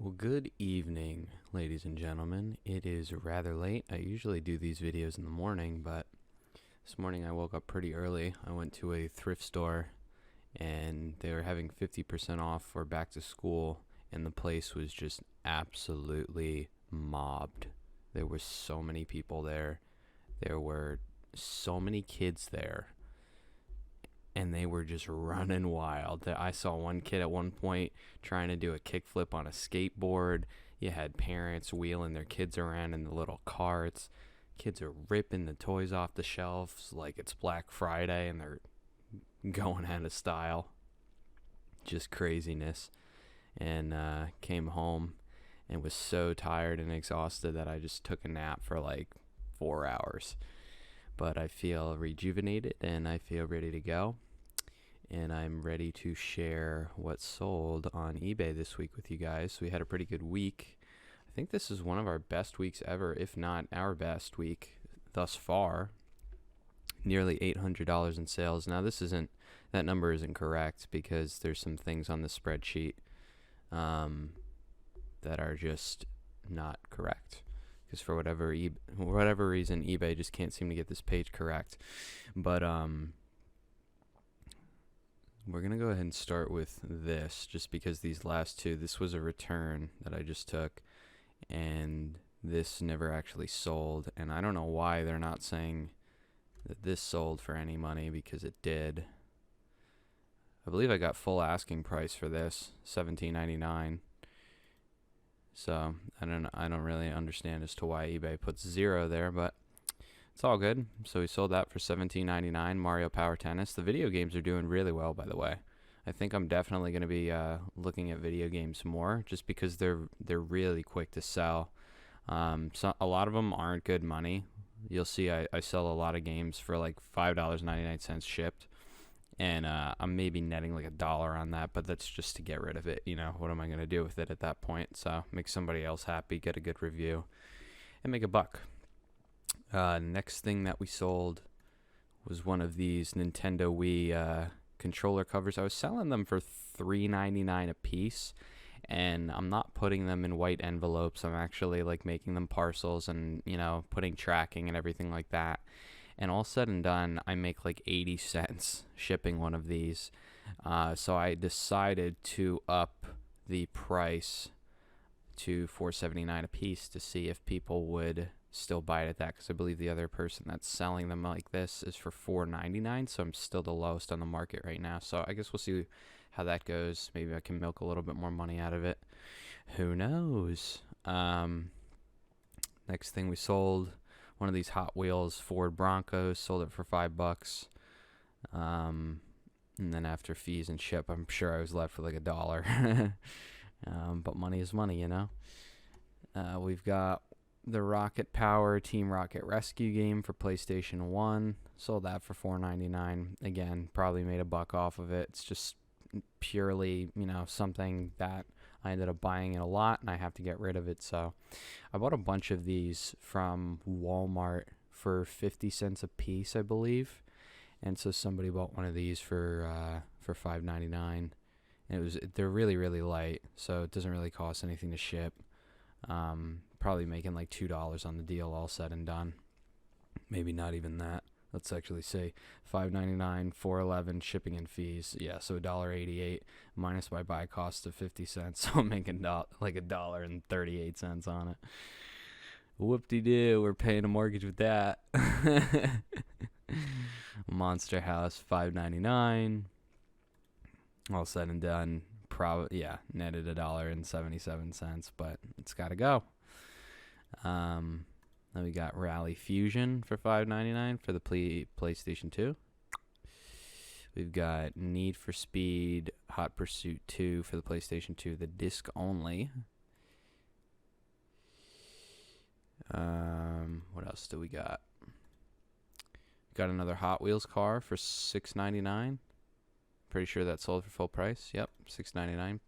Well, good evening, ladies and gentlemen. It is rather late. I usually do these videos in the morning, but this morning I woke up pretty early. I went to a thrift store and they were having 50% off for back to school, and the place was just absolutely mobbed. There were so many people there. There were so many kids there, and they were just running wild. I saw one kid at one point trying to do a kickflip on a skateboard. You had parents wheeling their kids around in the little carts. Kids are ripping the toys off the shelves like it's Black Friday, and they're going out of style. Just craziness. And came home and was so tired and exhausted that I just took a nap for like 4 hours. But I feel rejuvenated and I feel ready to go. And I'm ready to share what sold on eBay this week with you guys. We had a pretty good week. I think this is one of our best weeks ever, if not our best week thus far. Nearly $800 in sales. Now that number isn't correct because there's some things on the spreadsheet that are just not correct. Because for whatever reason, eBay just can't seem to get this page correct. But we're going to go ahead and start with this, just because these last two, this was a return that I just took, and this never actually sold. And I don't know why they're not saying that this sold for any money, because it did. I believe I got full asking price for this, $17.99. So I don't really understand as to why eBay puts 0 there, but it's all good. So we sold that for $17.99. Mario Power Tennis. The video games are doing really well, by the way. I think I'm definitely going to be looking at video games more, just because they're really quick to sell. So a lot of them aren't good money. You'll see I sell a lot of games for like $5.99 shipped, and I'm maybe netting like $1 on that, but that's just to get rid of it. You know, what am I going to do with it at that point? So make somebody else happy, get a good review, and make a buck. Next thing that we sold was one of these Nintendo Wii controller covers. I was selling them for $3.99 a piece, and I'm not putting them in white envelopes. I'm actually like making them parcels and, you know, putting tracking and everything like that. And all said and done, I make like 80 cents shipping one of these. So I decided to up the price to $4.79 a piece to see if people would still buy it at that, because I believe the other person that's selling them like this is for $4.99, so I'm still the lowest on the market right now. So I guess we'll see how that goes. Maybe I can milk a little bit more money out of it. Who knows? Next thing we sold, one of these Hot Wheels Ford Broncos. Sold it for $5. And then after fees and ship, I'm sure I was left with like $1. But money is money, you know. We've got the Rocket Power Team Rocket Rescue game for PlayStation 1. Sold that for $4.99. Again, probably made $1 off of it. It's just purely, you know, something that I ended up buying in a lot, and I have to get rid of it. So I bought a bunch of these from Walmart for 50 cents a piece, I believe. And so somebody bought one of these for $5.99. And they're really, really light, so it doesn't really cost anything to ship. Probably making like $2 on the deal, all said and done. Maybe not even that. Let's actually say $5.99, $4.11 shipping and fees. Yeah, so $1.88 minus my buy cost of 50 cents. So I'm making like $1.38 on it. Whoop-de-doo, we're paying a mortgage with that. Monster House, $5.99. All said and done, netted $1.77, but it's got to go. Then we got Rally Fusion for $5.99 for the PlayStation 2. We've got Need for Speed Hot Pursuit 2 for the PlayStation 2, the disc only. What else do we got? Got another Hot Wheels car for $6.99. Pretty sure that sold for full price. Yep, $6.99,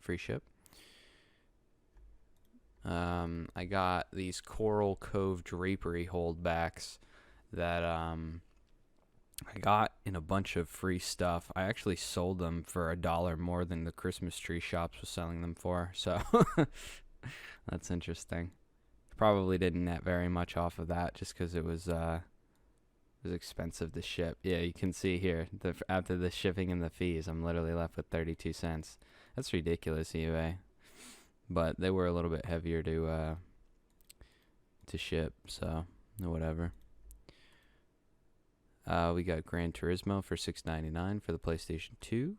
free ship. I got these Coral Cove drapery holdbacks that I got in a bunch of free stuff. I actually sold them for $1 more than the Christmas tree shops was selling them for. So that's interesting. Probably didn't net very much off of that just because it was expensive to ship. Yeah, you can see here after the shipping and the fees, I'm literally left with 32 cents. That's ridiculous, eBay. But they were a little bit heavier to ship, so whatever. We got Gran Turismo for $6.99 for the PlayStation 2.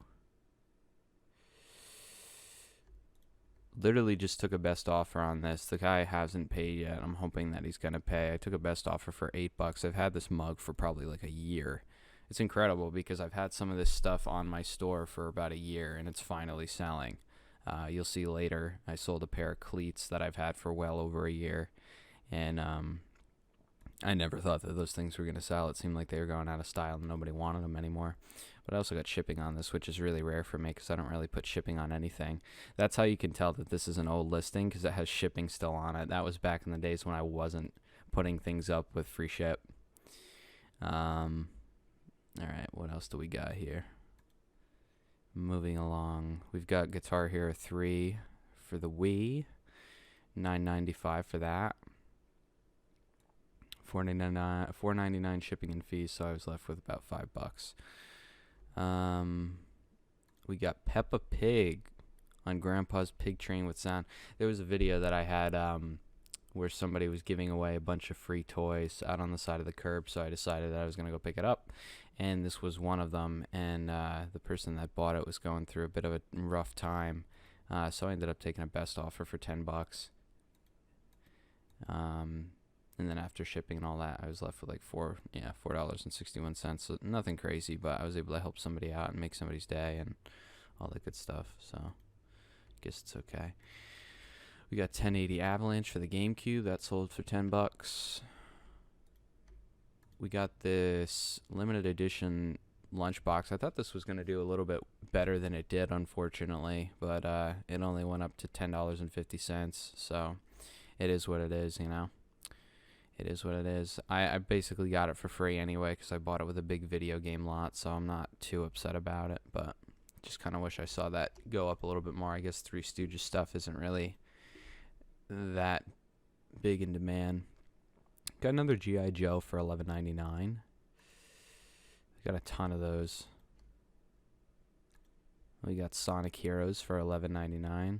Literally just took a best offer on this. The guy hasn't paid yet. I'm hoping that he's gonna pay. I took a best offer for $8. I've had this mug for probably like a year. It's incredible because I've had some of this stuff on my store for about a year and it's finally selling. You'll see later I sold a pair of cleats that I've had for well over a year, and I never thought that those things were going to sell. It seemed like they were going out of style and nobody wanted them anymore. But I also got shipping on this, which is really rare for me because I don't really put shipping on anything. That's how you can tell that this is an old listing, because it has shipping still on it. That was back in the days when I wasn't putting things up with free ship. All right, what else do we got here? Moving along, we've got Guitar Hero 3 for the Wii, $9.95 for that. $4.99 shipping and fees, so I was left with about $5. We got Peppa Pig on Grandpa's Pig Train with Sound. There was a video that I had where somebody was giving away a bunch of free toys out on the side of the curb, so I decided that I was going to go pick it up, and this was one of them, and the person that bought it was going through a bit of a rough time, so I ended up taking a best offer for $10. And then after shipping and all that, I was left with like $4.61. So nothing crazy, but I was able to help somebody out and make somebody's day and all that good stuff. So I guess it's okay. We got 1080 Avalanche for the GameCube. That sold for $10. We got this limited edition lunchbox. I thought this was going to do a little bit better than it did, unfortunately, but it only went up to $10.50. So it is what it is, you know. It is what it is. I basically got it for free anyway because I bought it with a big video game lot, so I'm not too upset about it, but just kind of wish I saw that go up a little bit more. I guess Three Stooges stuff isn't really that big in demand. Got another G.I. Joe for $11.99. Got a ton of those. We got Sonic Heroes for $11.99.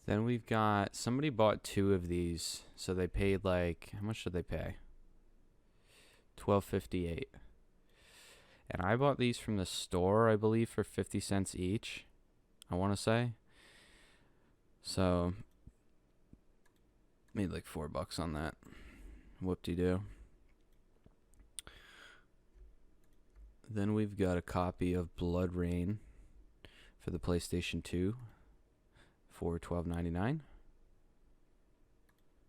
Then we've got, somebody bought 2 of these, so they paid like, how much did they pay? $12.58. And I bought these from the store, I believe, for 50 cents each, I want to say. So, made like $4 on that. Whoop-de-doo. Then we've got a copy of Blood Rain for the PlayStation 2. For $12.99.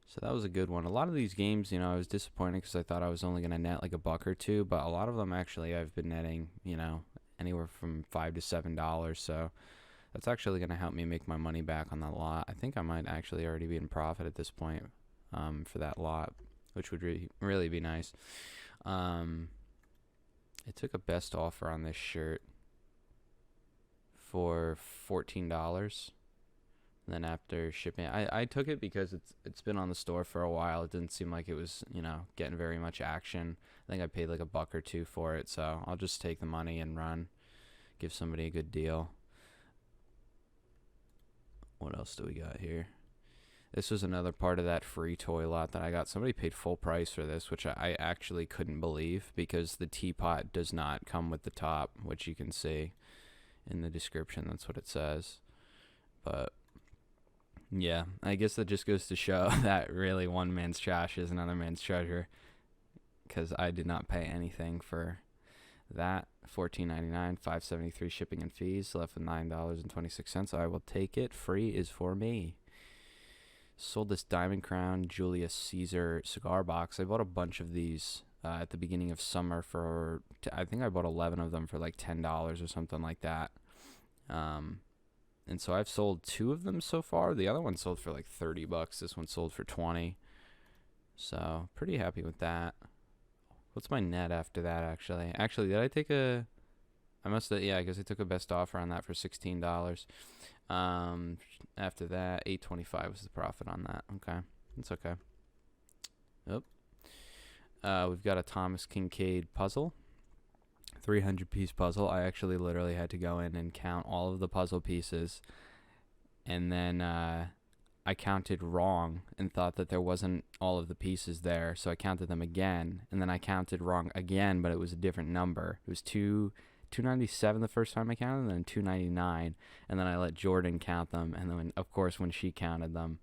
So that was a good one. A lot of these games, you know, I was disappointed because I thought I was only going to net like $1 or $2, but a lot of them actually I've been netting, you know, anywhere from $5 to $7. So that's actually going to help me make my money back on that lot. I think I might actually already be in profit at this point for that lot, which would really be nice. It took a best offer on this shirt for $14. And then after shipping, I took it because it's been on the store for a while. It didn't seem like it was, you know, getting very much action. I think I paid like $1 or $2 for it, so I'll just take the money and run. Give somebody a good deal. What else do we got here? This was another part of that free toy lot that I got. Somebody paid full price for this, which I actually couldn't believe because the teapot does not come with the top, which you can see in the description. That's what it says. But yeah, I guess that just goes to show that really one man's trash is another man's treasure, because I did not pay anything for that. $14.99, $5.73 shipping and fees, left with $9.26. I will take it. Free is for me. Sold this Diamond Crown Julius Caesar cigar box. I bought a bunch of these at the beginning of summer for, I think I bought 11 of them for like $10 or something like that. And so I've sold 2 of them so far. The other one sold for like $30. This one sold for $20. So pretty happy with that. What's my net after that, actually? Actually, did I take a... I must have... Yeah, I guess I took a best offer on that for $16. After that, $8.25 was the profit on that. Okay. That's okay. Yep. We've got a Thomas Kincaid puzzle. 300-piece puzzle. I actually literally had to go in and count all of the puzzle pieces. And then I counted wrong and thought that there wasn't all of the pieces there. So I counted them again. And then I counted wrong again, but it was a different number. It was 297 the first time I counted, and then 299. And then I let Jordan count them. And then, of course, when she counted them,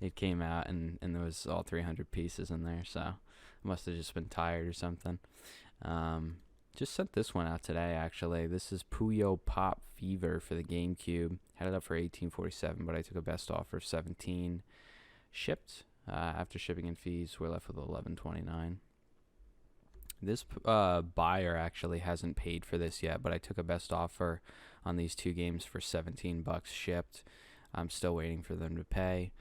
it came out, and there was all 300 pieces in there. So I must have just been tired or something. Just sent this one out today, actually. This is Puyo Pop Fever for the GameCube. Had it up for $18.47, but I took a best offer of $17. Shipped. After shipping and fees, we're left with $11.29. This buyer actually hasn't paid for this yet, but I took a best offer on these two games for $17 shipped. I'm still waiting for them to pay.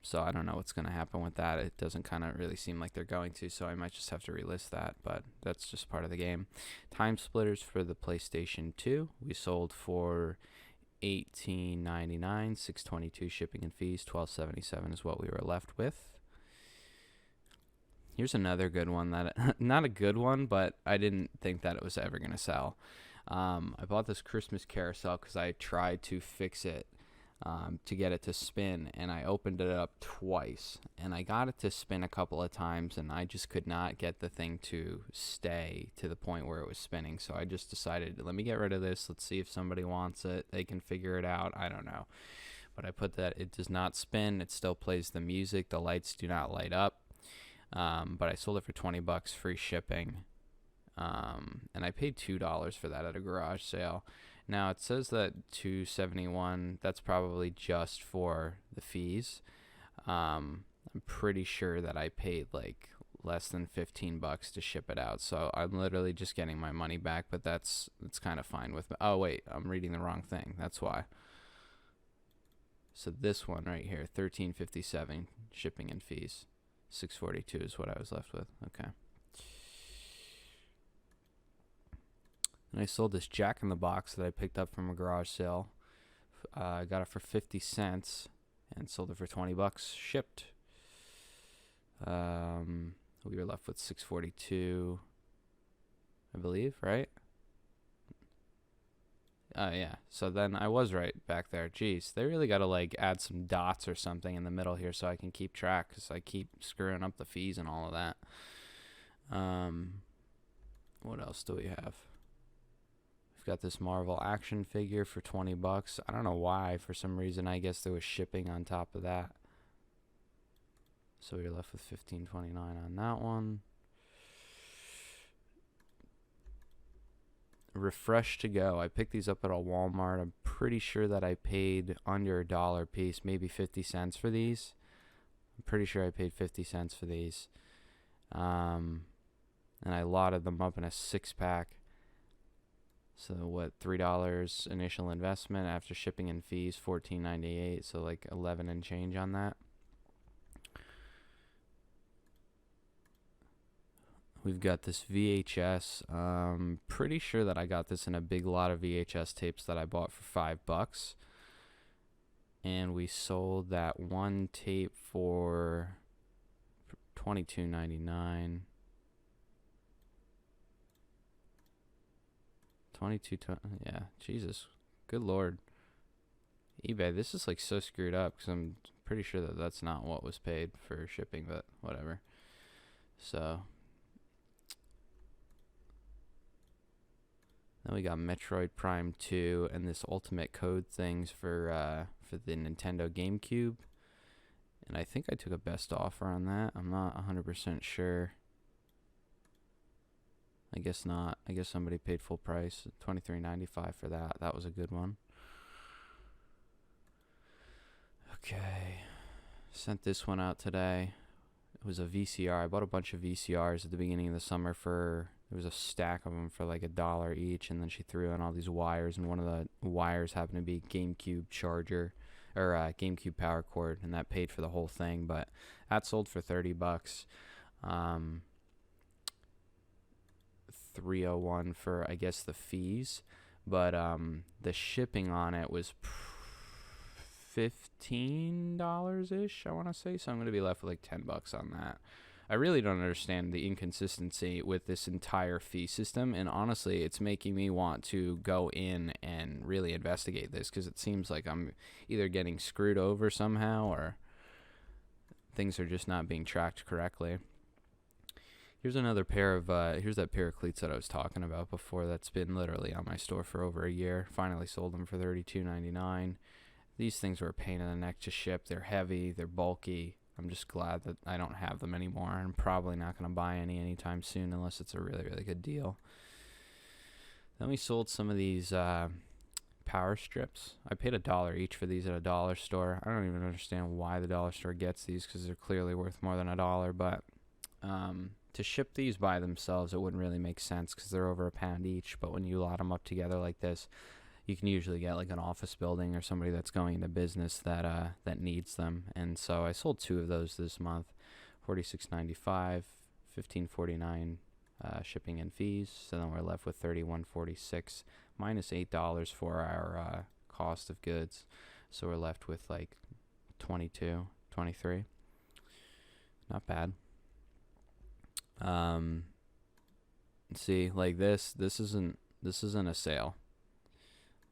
So I don't know what's going to happen with that. It doesn't kind of really seem like they're going to, so I might just have to relist that, but that's just part of the game. Time Splitters for the PlayStation 2. We sold for $18.99, $6.22 shipping and fees, $12.77 is what we were left with. Here's another good one that, not a good one, but I didn't think that it was ever going to sell. I bought this Christmas carousel because I tried to fix it to get it to spin, and I opened it up twice, and I got it to spin a couple of times, and I just could not get the thing to stay to the point where it was spinning. So I just decided, let me get rid of this. Let's see if somebody wants it. They can figure it out. I don't know. But I put that, it does not spin. It still plays the music. The lights do not light up. But I sold it for $20 free shipping. And I paid $2 for that at a garage sale. Now it says that $271, that's probably just for the fees. I'm pretty sure that I paid like less than $15 to ship it out. So I'm literally just getting my money back, but that's kind of fine with me. Oh wait, I'm reading the wrong thing. That's why. So this one right here, $13.57 shipping and fees. $6.42 is what I was left with. Okay. And I sold this Jack in the Box that I picked up from a garage sale. I got it for 50 cents and sold it for $20 shipped. We were left with $6.42, I believe, right? Yeah. So then I was right back there. Jeez, they really got to like add some dots or something in the middle here so I can keep track, because I keep screwing up the fees and all of that. What else do we have? We've got this Marvel action figure for $20. I don't know why. For some reason, I guess there was shipping on top of that. So we were left with $15.29 on that one. Refresh to go. I picked these up at a Walmart. I'm pretty sure that I paid under $1 a piece, maybe 50 cents for these. I'm pretty sure I paid 50 cents for these. And I lotted them up in a 6-pack. So what, $3 initial investment after shipping and fees, $14.98, so like 11 and change on that. We've got this VHS. Pretty sure that I got this in a big lot of VHS tapes that I bought for $5. And we sold that one tape for $22.99. Yeah, Jesus. Good Lord. eBay, this is like so screwed up because I'm pretty sure that that's not what was paid for shipping, but whatever. So then we got Metroid Prime 2 and this Ultimate Code things for the Nintendo GameCube. And I think I took a best offer on that. I'm not 100% sure. I guess not. I guess somebody paid full price, $23.95 for that. That was a good one. Okay. Sent this one out today. It was a VCR. I bought a bunch of VCRs at the beginning of the summer for... There was a stack of them for like $1 each, and then she threw in all these wires, and one of the wires happened to be GameCube charger, or GameCube power cord, and that paid for the whole thing, but that sold for $30. $301 for, I guess, the fees, but the shipping on it was $15 ish, I want to say. So I'm going to be left with like $10 on that. I really don't understand the inconsistency with this entire fee system, and honestly, it's making me want to go in and really investigate this, because it seems like I'm either getting screwed over somehow or things are just not being tracked correctly. Here's another pair of here's that pair of cleats that I was talking about before. That's been literally on my store for over a year. Finally sold them for $32.99. These things were a pain in the neck to ship. They're heavy, they're bulky. I'm just glad that I don't have them anymore. I'm probably not going to buy any anytime soon unless it's a really, really good deal. Then we sold some of these power strips. I paid $1 each for these at a dollar store. I don't even understand why the dollar store gets these, because they're clearly worth more than $1. But to ship these by themselves, it wouldn't really make sense because they're over £1 each. But when you lot them up together like this, you can usually get like an office building or somebody that's going into business that needs them. And so I sold 2 of those this month, $46.95, $15.49 shipping and fees. So then we're left with $31.46 minus $8 for our cost of goods. So we're left with like $22, $23. Not bad. See, like this isn't a sale.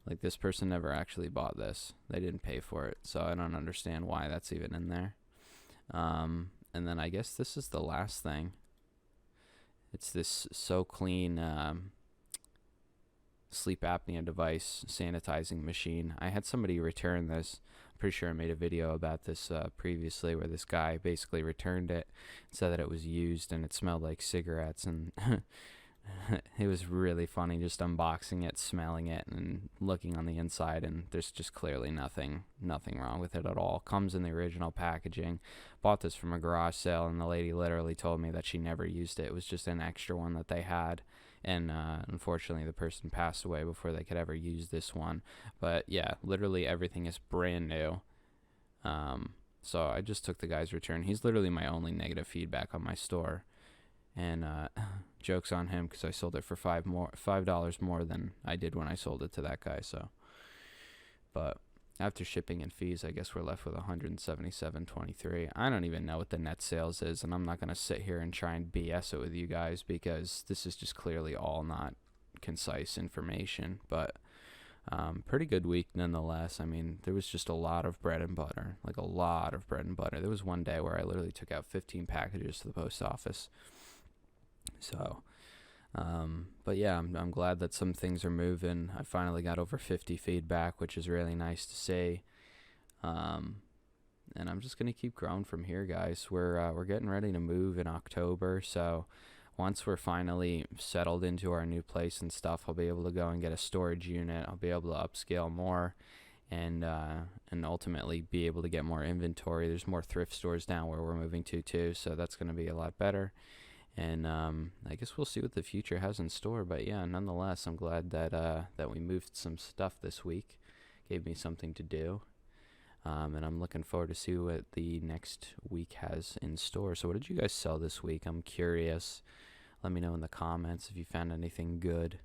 Like, this person never actually bought this. They didn't pay for it, so I don't understand why that's even in there. And then I guess this is the last thing. It's this So Clean sleep apnea device sanitizing machine. I had somebody return this. I'm pretty sure I made a video about this previously, where this guy basically returned it, said that it was used and it smelled like cigarettes, and it was really funny just unboxing it, smelling it, and looking on the inside, and there's just clearly nothing wrong with it at all. Comes in the original packaging. Bought this from a garage sale, and the lady literally told me that she never used it. It was just an extra one that they had, and unfortunately the person passed away before they could ever use this one. But yeah, literally everything is brand new. So I just took the guy's return. He's literally my only negative feedback on my store. And joke's on him, because I sold it for $5 more than I did when I sold it to that guy. So, but after shipping and fees, I guess we're left with $177.23. I don't even know what the net sales is, and I'm not gonna sit here and try and BS it with you guys, because this is just clearly all not concise information. But pretty good week nonetheless. I mean, there was just a lot of bread and butter, like a lot of bread and butter. There was one day where I literally took out 15 packages to the post office. So, but yeah, I'm glad that some things are moving. I finally got over 50 feedback, which is really nice to see. And I'm just gonna keep growing from here, guys. We're getting ready to move in October, so once we're finally settled into our new place and stuff, I'll be able to go and get a storage unit. I'll be able to upscale more, and ultimately be able to get more inventory. There's more thrift stores down where we're moving to too, so that's gonna be a lot better. And I guess we'll see what the future has in store. But yeah, nonetheless, I'm glad that we moved some stuff this week. Gave me something to do. And I'm looking forward to see what the next week has in store. So what did you guys sell this week? I'm curious. Let me know in the comments if you found anything good.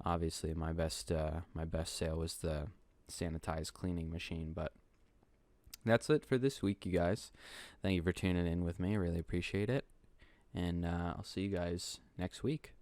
Obviously, my best sale was the sanitized cleaning machine. But that's it for this week, you guys. Thank you for tuning in with me. I really appreciate it. And I'll see you guys next week.